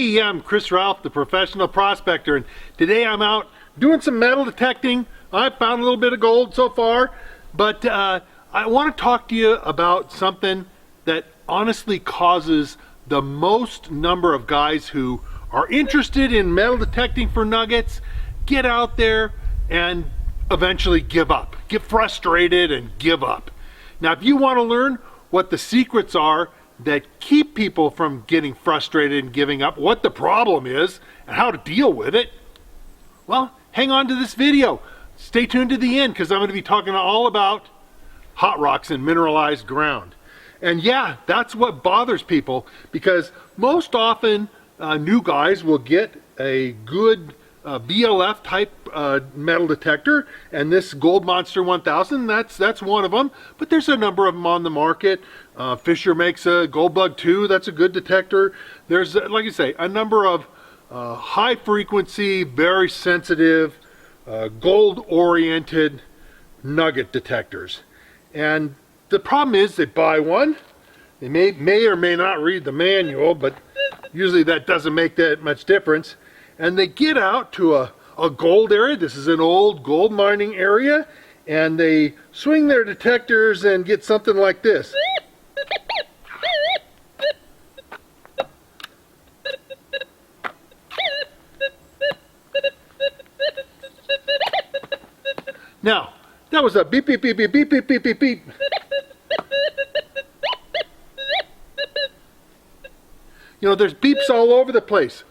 Hey, I'm Chris Ralph, the professional prospector, and today I'm out doing some metal detecting. I found a little bit of gold so far, but I want to talk to you about something that honestly causes the most number of guys who are interested in metal detecting for nuggets get out there and eventually give up, get frustrated and give up. Now, if you want to learn what the secrets are that keep people from getting frustrated and giving up, what the problem is, and how to deal with it, well, hang on to this video. Stay tuned to the end because I'm going to be talking all about hot rocks and mineralized ground. And yeah, that's what bothers people, because most often new guys will get a good BLF type metal detector, and this Gold Monster 1000, that's one of them, but there's a number of them on the market. Fisher makes a Gold Bug 2, that's a good detector. There's, like I say, a number of high frequency, very sensitive, gold oriented nugget detectors. And the problem is they buy one, they may or may not read the manual, but usually that doesn't make that much difference. And they get out to a gold area. This is an old gold mining area, and they swing their detectors and get something like this. Now, that was a beep, beep, beep, beep, beep, beep, beep, beep, beep. You know, there's beeps all over the place.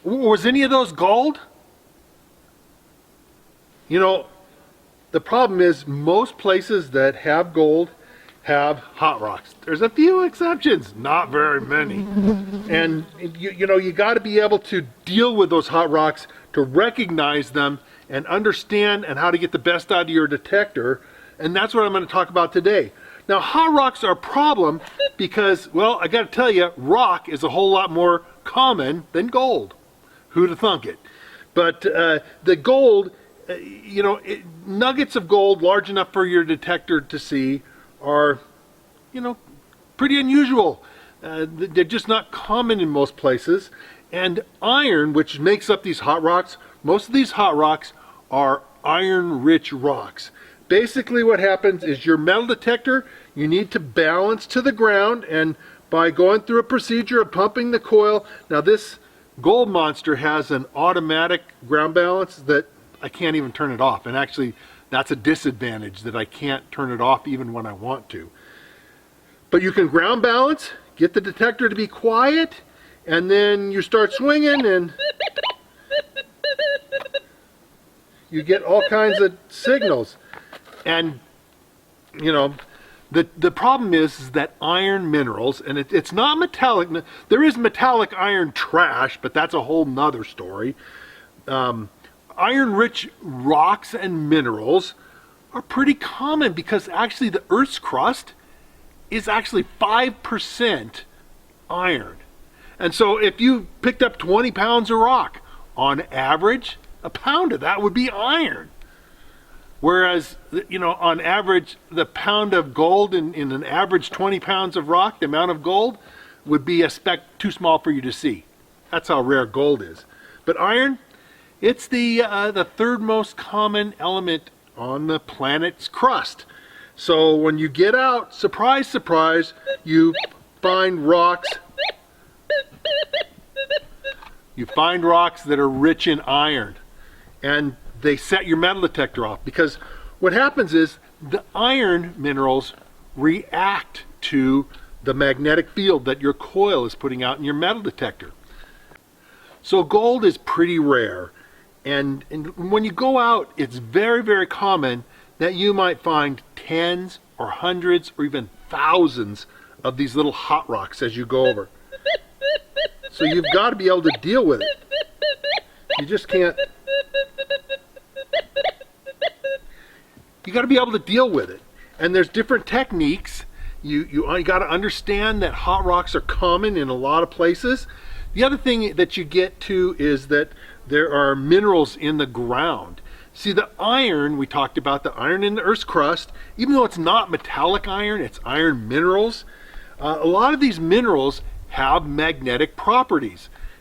Was any of those gold? You know, the problem is most places that have gold have hot rocks. There's a few exceptions, not very many. And you know, you got to be able to deal with those hot rocks to recognize them and understand and how to get the best out of your detector. And that's what I'm going to talk about today. Now, hot rocks are a problem because, well, I got to tell you, rock is a whole lot more common than gold. Who'd have thunk it? But the gold, you know, nuggets of gold large enough for your detector to see are, you know, pretty unusual. They're just not common in most places. And iron, which makes up these hot rocks, most of these hot rocks are iron-rich rocks. Basically what happens is your metal detector, you need to balance to the ground, and by going through a procedure of pumping the coil, now this Gold Monster has an automatic ground balance that I can't even turn it off, and actually that's a disadvantage, that I can't turn it off even when I want to. But you can ground balance, get the detector to be quiet, and then you start swinging and you get all kinds of signals. And you know, the problem is that iron minerals, and it's not metallic. There is metallic iron trash, but that's a whole nother story. Iron-rich rocks and minerals are pretty common because actually the Earth's crust is actually 5% iron. And so if you picked up 20 pounds of rock, on average, a pound of that would be iron. Whereas, you know, on average, the pound of gold in an average 20 pounds of rock, the amount of gold would be a speck too small for you to see. That's how rare gold is. But iron, it's the third most common element on the planet's crust. So when you get out, surprise, surprise, you find rocks. You find rocks that are rich in iron. And they set your metal detector off, because what happens is the iron minerals react to the magnetic field that your coil is putting out in your metal detector. So gold is pretty rare, and when you go out, it's very, very common that you might find tens or hundreds or even thousands of these little hot rocks as you go over. So you've got to be able to deal with it. You just can't. You got to be able to deal with it. And there's different techniques. You got to understand that hot rocks are common in a lot of places. The other thing that you get to is that there are minerals in the ground. See, the iron, we talked about the iron in the Earth's crust, even though it's not metallic iron, it's iron minerals. A lot of these minerals have magnetic properties.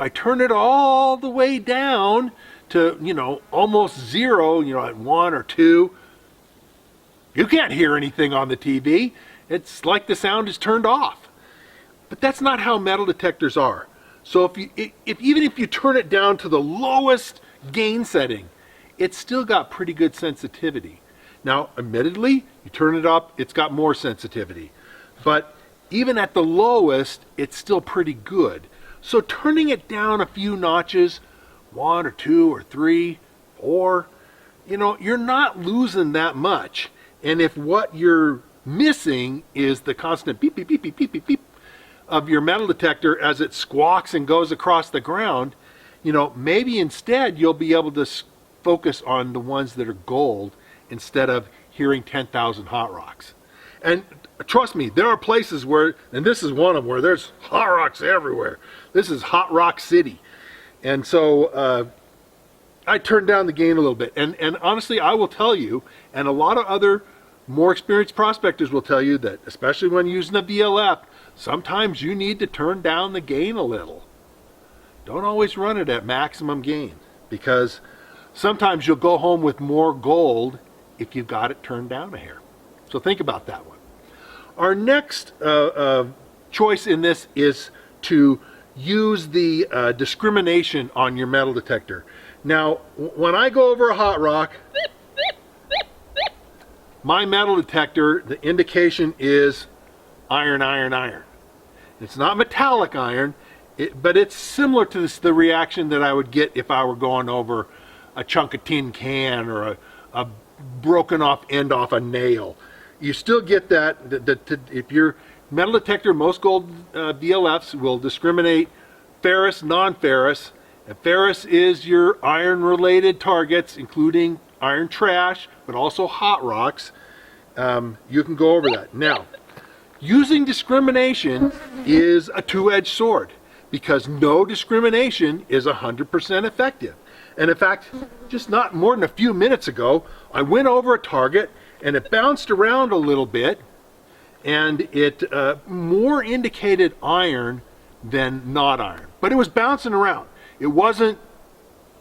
If I turn it all the way down to, almost zero, at 1 or 2, you can't hear anything on the TV. It's like the sound is turned off. But that's not how metal detectors are. So even if you turn it down to the lowest gain setting, it's still got pretty good sensitivity. Now, admittedly, you turn it up, it's got more sensitivity. But even at the lowest, it's still pretty good. So turning it down a few notches, 1 or 2 or 3, 4, you're not losing that much. And if what you're missing is the constant beep, beep, beep, beep, beep, beep, beep of your metal detector as it squawks and goes across the ground, maybe instead you'll be able to focus on the ones that are gold instead of hearing 10,000 hot rocks. And trust me, there are places where, and this is one of them, where there's hot rocks everywhere. This is Hot Rock City. And so I turned down the gain a little bit. And honestly, I will tell you, and a lot of other more experienced prospectors will tell you that, especially when using a VLF, sometimes you need to turn down the gain a little. Don't always run it at maximum gain, because sometimes you'll go home with more gold if you've got it turned down a hair. So think about that one. Our next choice in this is to use the discrimination on your metal detector. Now, when I go over a hot rock, my metal detector, the indication is iron, iron, iron. It's not metallic iron, but it's similar to the reaction that I would get if I were going over a chunk of tin can or a broken off end off a nail. You still get that. If your metal detector, most gold VLFs will discriminate ferrous, non-ferrous. And ferrous is your iron-related targets, including iron trash, but also hot rocks. You can go over that. Now, using discrimination is a two-edged sword, because no discrimination is 100% effective. And in fact, just not more than a few minutes ago, I went over a target and it bounced around a little bit, and it more indicated iron than not iron. But it was bouncing around. It wasn't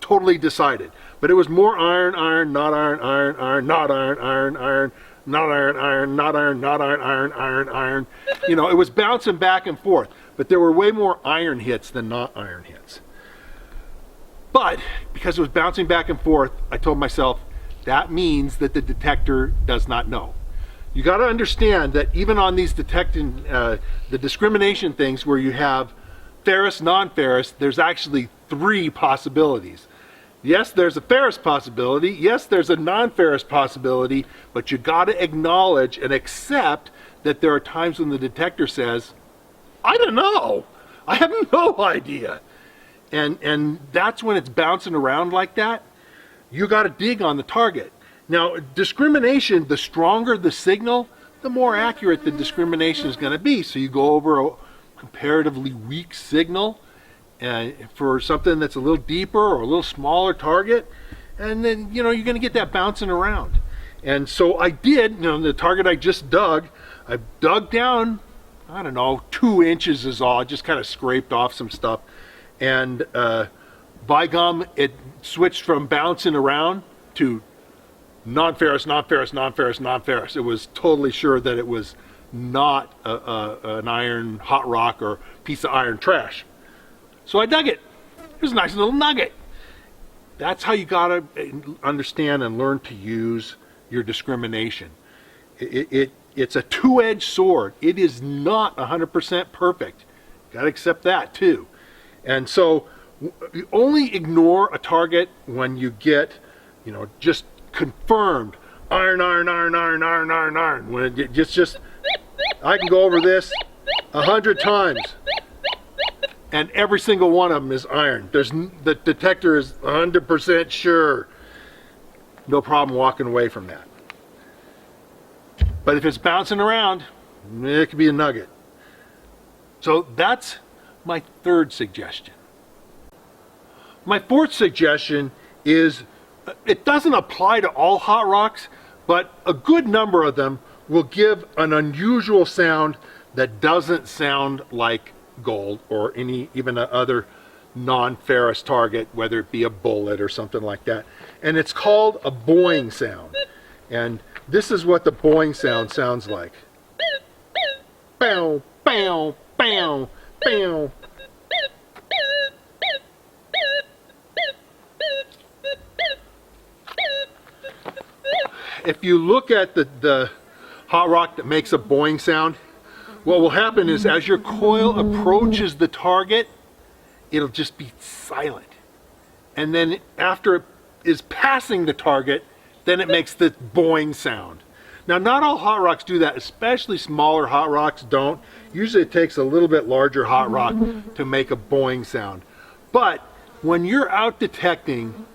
totally decided, but it was more iron, iron, not iron, iron, iron, not iron, iron, iron, not iron, iron, not iron, not iron, iron, iron, iron. It was bouncing back and forth, but there were way more iron hits than not iron hits. But because it was bouncing back and forth, I told myself, that means that the detector does not know. You got to understand that even on these detecting, the discrimination things where you have ferrous, non-ferrous, there's actually 3 possibilities. Yes, there's a ferrous possibility. Yes, there's a non-ferrous possibility, but you got to acknowledge and accept that there are times when the detector says, I don't know. I have no idea. And that's when it's bouncing around like that. You got to dig on the target. Now, discrimination, the stronger the signal, the more accurate the discrimination is going to be. So you go over a comparatively weak signal for something that's a little deeper or a little smaller target, and then you're going to get that bouncing around. And so I did. The target I just dug, I dug down, I don't know, 2 inches is all. I just kind of scraped off some stuff, and by gum, it switched from bouncing around to non-ferrous, non-ferrous, non-ferrous, non-ferrous. It was totally sure that it was not an iron hot rock or piece of iron trash. So I dug it. It was a nice little nugget. That's how you gotta understand and learn to use your discrimination. It's a two-edged sword. It is not 100% perfect. Gotta accept that too. And so you only ignore a target when you get, just confirmed iron, iron, iron, iron, iron, iron, iron. When it just I can go over this 100 times, and every single one of them is iron. The detector is 100% sure. No problem walking away from that. But if it's bouncing around, it could be a nugget. So that's my 3rd suggestion. My 4th suggestion is, it doesn't apply to all hot rocks, but a good number of them will give an unusual sound that doesn't sound like gold or even other non-ferrous target, whether it be a bullet or something like that. And it's called a boing sound. And this is what the boing sound sounds like. Bow, bow, bow, bow. If you look at the hot rock that makes a boing sound, what will happen is as your coil approaches the target, it'll just be silent. And then after it is passing the target, then it makes the boing sound. Now, not all hot rocks do that, especially smaller hot rocks don't. Usually it takes a little bit larger hot rock to make a boing sound. But when you're out detecting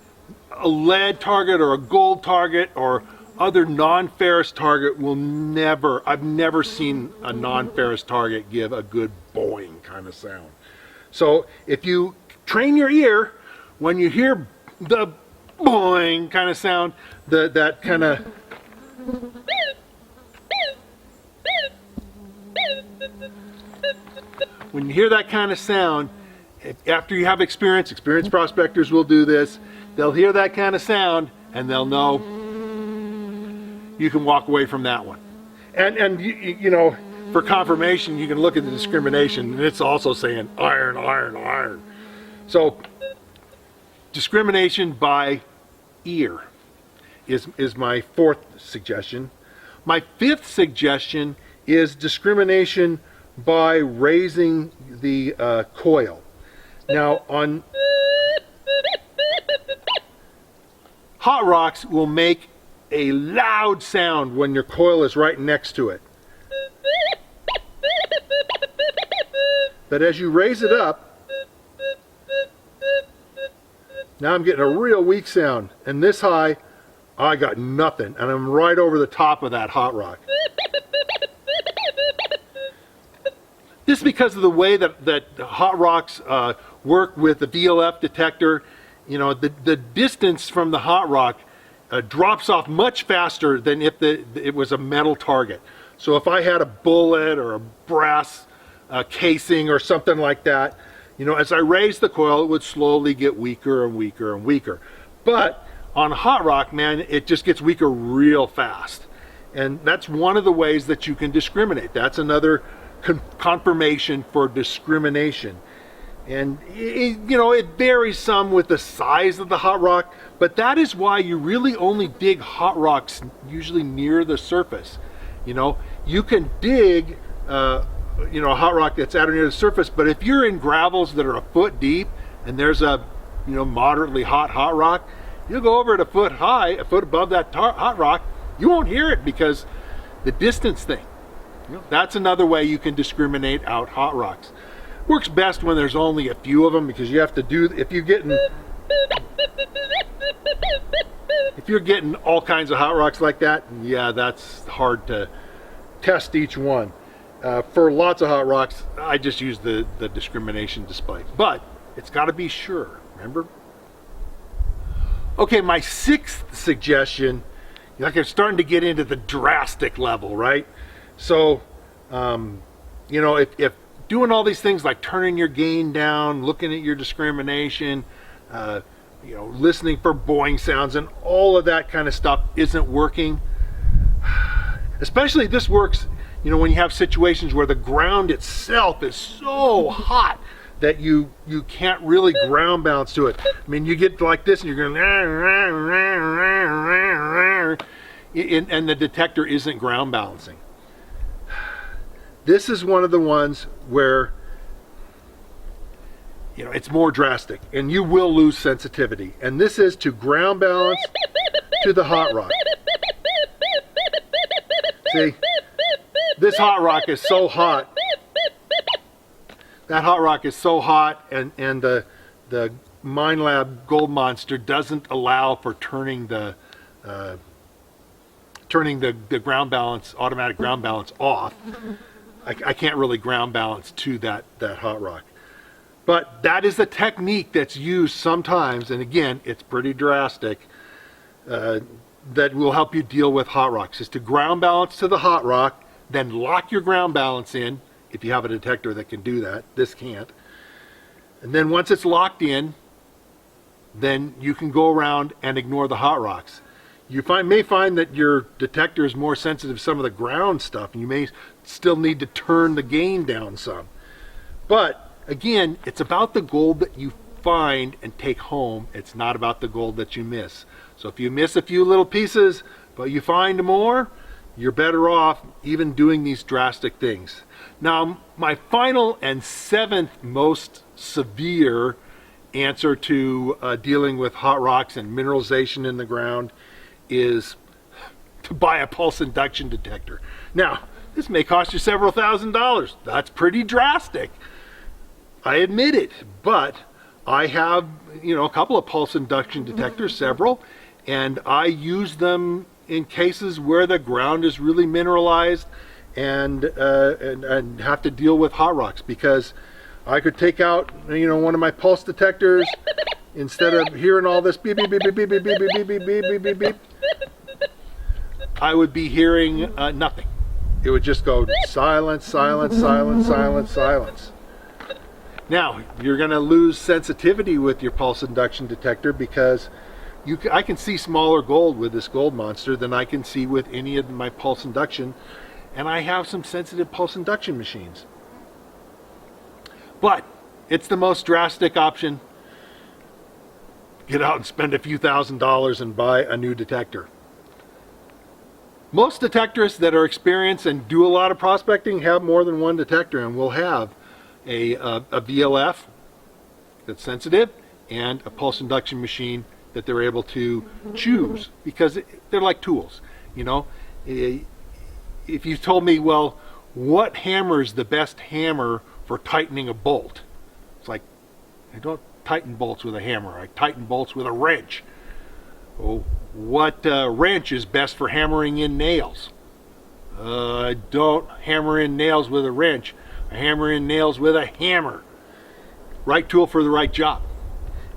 a lead target or a gold target or other non-ferrous target I've never seen a non-ferrous target give a good boing kind of sound. So if you train your ear, when you hear the boing kind of sound, that kind of when you hear that kind of sound, after you have experienced prospectors will do this, they'll hear that kind of sound and they'll know you can walk away from that one. And you know, for confirmation, you can look at the discrimination, and it's also saying iron, iron, iron. So discrimination by ear is my fourth suggestion. My fifth suggestion is discrimination by raising the coil. Now, on hot rocks will make a loud sound when your coil is right next to it. But as you raise it up, now I'm getting a real weak sound. And this high, I got nothing. And I'm right over the top of that hot rock. This is because of the way that hot rocks work with the VLF detector. You know, the distance from the hot rock drops off much faster than if it was a metal target. So if I had a bullet or a brass casing or something like that, you know, as I raised the coil, it would slowly get weaker and weaker and weaker. But on hot rock, man, it just gets weaker real fast. And that's one of the ways that you can discriminate. That's another confirmation for discrimination. And you know, it varies some with the size of the hot rock, but that is why you really only dig hot rocks usually near the surface. You know, you can dig you know, a hot rock that's at or near the surface, but if you're in gravels that are a foot deep and there's a, you know, moderately hot rock, you'll go over it a foot high, a foot above that hot rock, you won't hear it because the distance thing. You know, that's another way you can discriminate out hot rocks. Works best when there's only a few of them, because you have to do, if you're getting all kinds of hot rocks like that, yeah, that's hard to test each one. For lots of hot rocks, I just use the discrimination display, but it's got to be sure, remember? Okay, my sixth suggestion, like I'm starting to get into the DraStic level, right? So, you know, if doing all these things like turning your gain down, looking at your discrimination, you know, listening for boing sounds and all of that kind of stuff isn't working. Especially this works, you know, when you have situations where the ground itself is so hot that you can't really ground balance to it. I mean, you get like this and you're going, and the detector isn't ground balancing. This is one of the ones where, you know, it's more drastic and you will lose sensitivity. And this is to ground balance to the hot rock. See, this hot rock is so hot. That hot rock is so hot, and the Minelab Gold Monster doesn't allow for turning the ground balance, automatic ground balance off. I can't really ground balance to that hot rock. But that is a technique that's used sometimes, and again, it's pretty drastic, that will help you deal with hot rocks, is to ground balance to the hot rock, then lock your ground balance in, if you have a detector that can do that. This can't. And then once it's locked in, then you can go around and ignore the hot rocks. You may find that your detector is more sensitive to some of the ground stuff, and you may still need to turn the gain down some. But again, it's about the gold that you find and take home. It's not about the gold that you miss. So if you miss a few little pieces, but you find more, you're better off even doing these drastic things. Now, my final and seventh most severe answer to dealing with hot rocks and mineralization in the ground is to buy a pulse induction detector. Now, this may cost you several $1,000s. That's pretty drastic. I admit it, but I have, a couple of pulse induction detectors, several, and I use them in cases where the ground is really mineralized and have to deal with hot rocks, because I could take out, one of my pulse detectors instead of hearing all this beep beep beep beep beep beep beep beep beep beep beep beep. I would be hearing nothing. It would just go silence, silence, silence, silence, silence. Now, you're going to lose sensitivity with your pulse induction detector, because I can see smaller gold with this gold monster than I can see with any of my pulse induction, and I have some sensitive pulse induction machines. But it's the most drastic option. Get out and spend a few $1,000s and buy a new detector. Most detectorists that are experienced and do a lot of prospecting have more than one detector, and will have a VLF that's sensitive and a pulse induction machine that they're able to choose, because they're like tools. If you told me, well, what hammer is the best hammer for tightening a bolt? It's like, I don't tighten bolts with a hammer. I tighten bolts with a wrench. Oh, what wrench is best for hammering in nails? I don't hammer in nails with a wrench. I hammer in nails with a hammer. Right tool for the right job.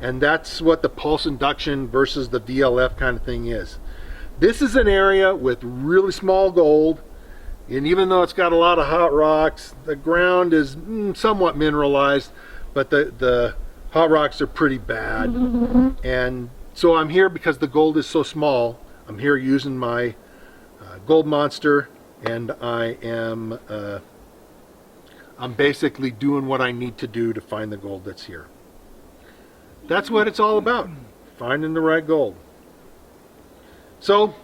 And that's what the pulse induction versus the VLF kind of thing is. This is an area with really small gold, and even though it's got a lot of hot rocks, the ground is somewhat mineralized, but the hot rocks are pretty bad. And so I'm here because the gold is so small. I'm here using my gold monster, and I'm basically doing what I need to do to find the gold that's here. That's what it's all about, finding the right gold. So,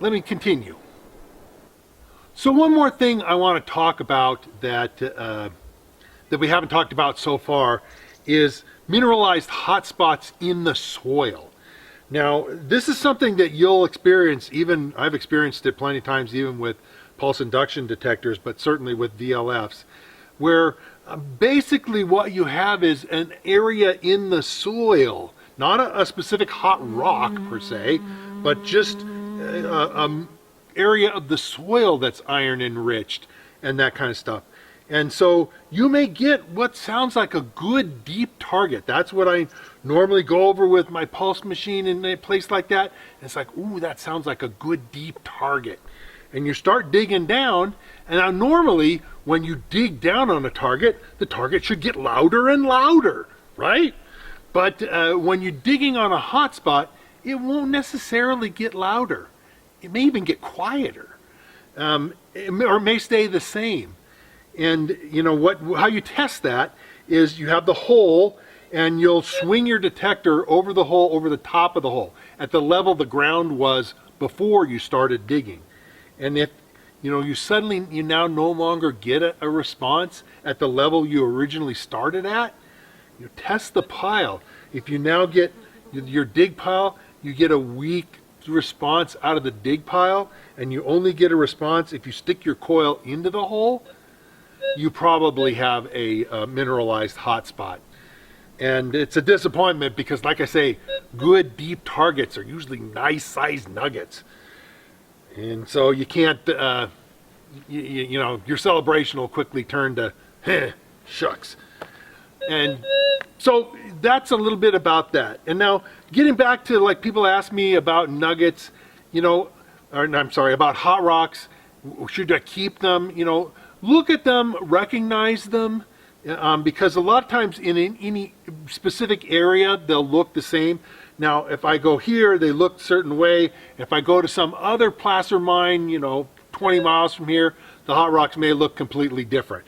let me continue. So one more thing I want to talk about that we haven't talked about so far is mineralized hot spots in the soil. Now, this is something that you'll experience, even I've experienced it plenty of times, even with pulse induction detectors, but certainly with VLFs, where basically what you have is an area in the soil, not a specific hot rock per se, but just an area of the soil that's iron enriched and that kind of stuff. And so you may get what sounds like a good deep target. That's what I normally go over with my pulse machine in a place like that. And it's like, ooh, that sounds like a good deep target. And you start digging down, and now normally when you dig down on a target, the target should get louder and louder, right? But when you're digging on a hot spot, it won't necessarily get louder. It may even get quieter, or it may stay the same. And how you test that is you have the hole, and you'll swing your detector over the hole, over the top of the hole, at the level the ground was before you started digging. And if you now no longer get a response at the level you originally started at, you test the pile. If you now get your dig pile, you get a weak response out of the dig pile, and you only get a response if you stick your coil into the hole, you probably have a mineralized hot spot. And it's a disappointment because, like I say, good deep targets are usually nice sized nuggets. And so you can't, your celebration will quickly turn to, shucks. And so that's a little bit about that. And now getting back to, like, people ask me about nuggets, about hot rocks. Should I keep them? Look at them, recognize them, because a lot of times in any specific area, they'll look the same. Now, if I go here, they look a certain way. If I go to some other placer mine, 20 miles from here, the hot rocks may look completely different.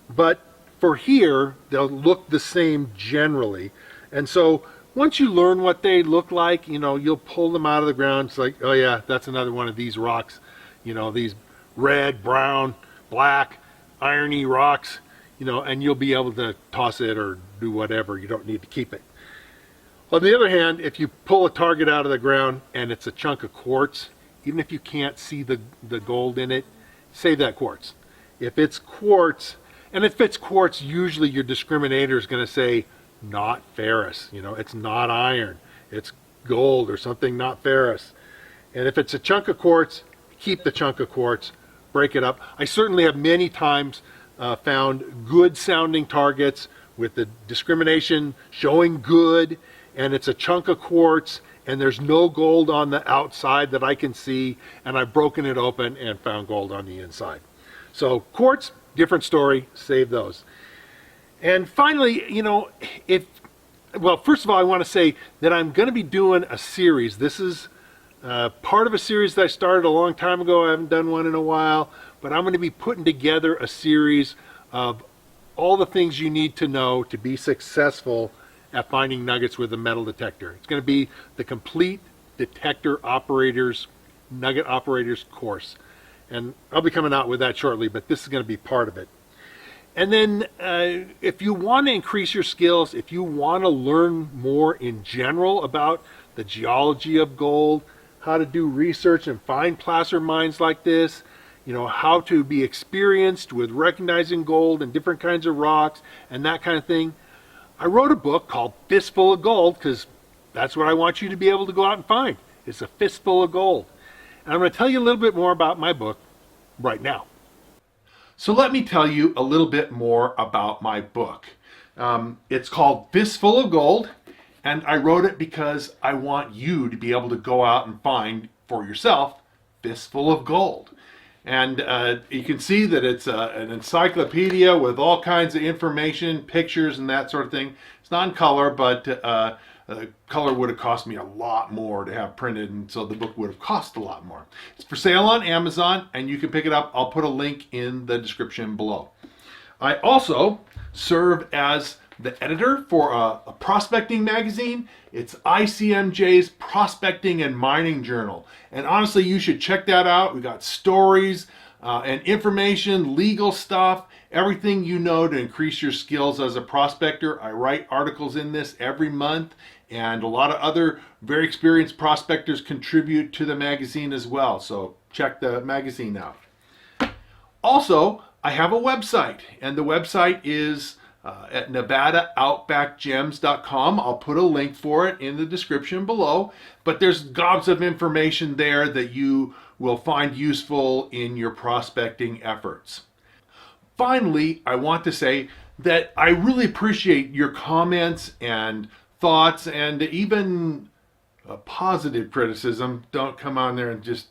But for here, they'll look the same generally. And so once you learn what they look like, you'll pull them out of the ground. It's like, oh yeah, that's another one of these rocks. These red, brown, black, irony rocks, and you'll be able to toss it or do whatever. You don't need to keep it. On the other hand, if you pull a target out of the ground and it's a chunk of quartz, even if you can't see the gold in it, save that quartz. If it's quartz, usually your discriminator is going to say not ferrous. It's not iron, it's gold or something not ferrous. And if it's a chunk of quartz, keep the chunk of quartz, break it up. I certainly have many times found good sounding targets with the discrimination showing good, and it's a chunk of quartz and there's no gold on the outside that I can see, and I've broken it open and found gold on the inside. So quartz, different story, save those. And finally, first of all, I want to say that I'm going to be doing a series. This is part of a series that I started a long time ago. I haven't done one in a while, but I'm going to be putting together a series of all the things you need to know to be successful at finding nuggets with a metal detector. It's going to be the complete detector operators, nugget operators course. And I'll be coming out with that shortly, but this is going to be part of it. And then if you want to increase your skills, if you want to learn more in general about the geology of gold, how to do research and find placer mines like this, how to be experienced with recognizing gold and different kinds of rocks and that kind of thing, I wrote a book called Fistful of Gold, because that's what I want you to be able to go out and find. It's a fistful of gold. And I'm going to tell you a little bit more about my book right now. So let me tell you a little bit more about my book. It's called Fistful of Gold, and I wrote it because I want you to be able to go out and find for yourself fistful of gold. And you can see that it's an encyclopedia with all kinds of information, pictures, and that sort of thing. It's not in color, but color would have cost me a lot more to have printed, and so the book would have cost a lot more. It's for sale on Amazon, and you can pick it up. I'll put a link in the description below. I also serve as the editor for a prospecting magazine. It's ICMJ's Prospecting and Mining Journal. And honestly, you should check that out. We got stories and information, legal stuff, everything you know to increase your skills as a prospector. I write articles in this every month, and a lot of other very experienced prospectors contribute to the magazine as well. So check the magazine out. Also, I have a website, and the website is at NevadaOutbackGems.com. I'll put a link for it in the description below, but there's gobs of information there that you will find useful in your prospecting efforts. Finally, I want to say that I really appreciate your comments and thoughts, and even positive criticism. Don't come on there and just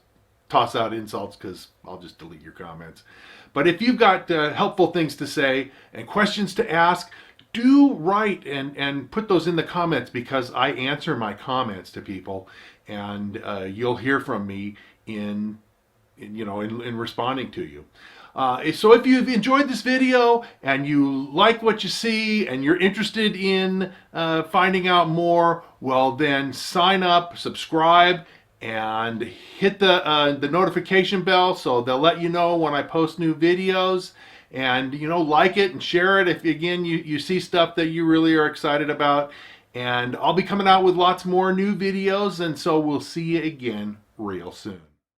toss out insults, because I'll just delete your comments. But if you've got helpful things to say and questions to ask, do write and put those in the comments, because I answer my comments to people, and you'll hear from me in responding to you. So if you've enjoyed this video and you like what you see and you're interested in finding out more, well then sign up, subscribe, and hit the notification bell so they'll let you know when I post new videos. And like it and share it if again you see stuff that you really are excited about. And I'll be coming out with lots more new videos, and so we'll see you again real soon.